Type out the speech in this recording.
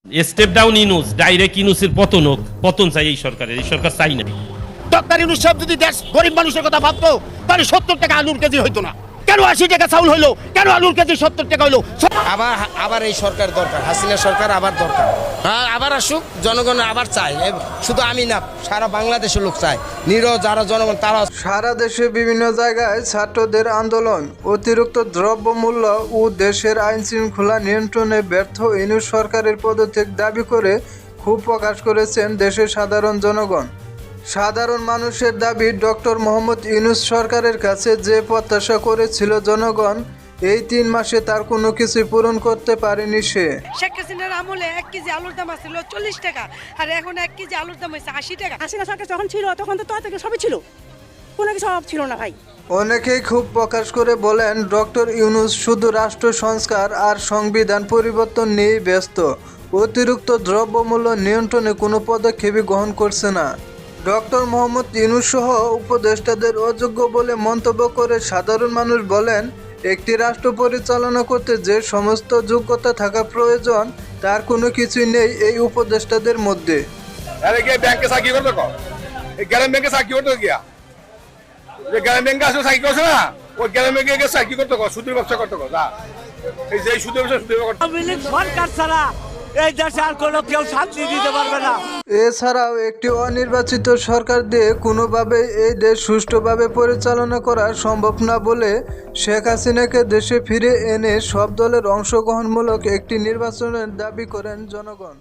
Step down Yunus direct ইনুসের পতন হোক, পতন চাই এই সরকারের, এই সরকার চাই না। ডক্টর ইউনূস সাহেব যদি দেশ গরিব মানুষের কথা ভাবতো তাহলে 70 টাকা আলুর কেজি হইতো না। কেন 80 টাকা চাউল হইলো, কেন আলুর কেজি 70 টাকা হইলো? আবার এই সরকার দরকার, হাসিনা সরকার আবার দরকার। হ্যাঁ, আবার আসুক, জনগণ আবার চায়। শুধু আমি না, সারা বাংলাদেশের লোক চায়। নিরহ যারা জনগণ তারা। সারা দেশে বিভিন্ন জায়গায় ছাত্রদের আন্দোলন, অতিরিক্ত দ্রব্যমূল্য ও দেশের আইন শৃঙ্খলা নিয়ন্ত্রণে ব্যর্থ ইউনূস সরকারের পদত্যাগ দাবি করে ক্ষোভ প্রকাশ করেছেন দেশের সাধারণ জনগণ। সাধারণ মানুষের দাবি, ডক্টর মোহাম্মদ ইউনূস সরকারের কাছে যে প্রত্যাশা করেছিল জনগণ, এই 3 মাসে তার কোনো কিছু পূরণ করতে পারেনি সে। শেখ হাসিনার আমলে 1 কেজি আলুর দাম ছিল 40 টাকা, আর এখন 1 কেজি আলুর দাম হয়েছে 80 টাকা। হাসিনা সরকার যখন ছিল তখন তো থেকে সবই ছিল, কোনো কিছু অভাব ছিল না ভাই। অনেকেই ক্ষোভ প্রকাশ করে বলেন, ডক্টর ইউনূস শুধু রাষ্ট্র সংস্কার আর সংবিধান পরিবর্তন নিয়েই ব্যস্ত, অতিরিক্ত দ্রব্যমূল্য নিয়ন্ত্রণে কোনো পদক্ষেপই গ্রহণ করছে না। ডক্টর মোহাম্মদ ইউনূস সহ উপদেষ্টাদের অযোগ্য বলে মন্তব্য করে সাধারণ মানুষ বলেন, একটি রাষ্ট্র পরিচালনা করতে যে সমস্ত যোগ্যতা থাকা প্রয়োজন তার কোনো কিছুই নেই এই উপদেষ্টাদের মধ্যে। ব্যাংকে চাকরি করতে গ্রাম ব্যাংকে চাকরি করতে গিয়া গ্রাম ব্যাংকে আসলে চাকরি করছে না, ওই গ্রাম ব্যাংকে চাকরি করতে সুদের ব্যবসা করতে এই যে সুদের ব্যবসা সরকার ছাড়া এই দেশে আর কোনো কেউ শান্তি দিতে পারবে না। এছাড়াও একটি অনির্বাচিত সরকার দিয়ে কোনোভাবে এই দেশ সুষ্ঠুভাবে পরিচালনা করা সম্ভব না বলে শেখ হাসিনাকে দেশে ফিরে এনে সব দলের অংশগ্রহণমূলক একটি নির্বাচনের দাবি করেন জনগণ।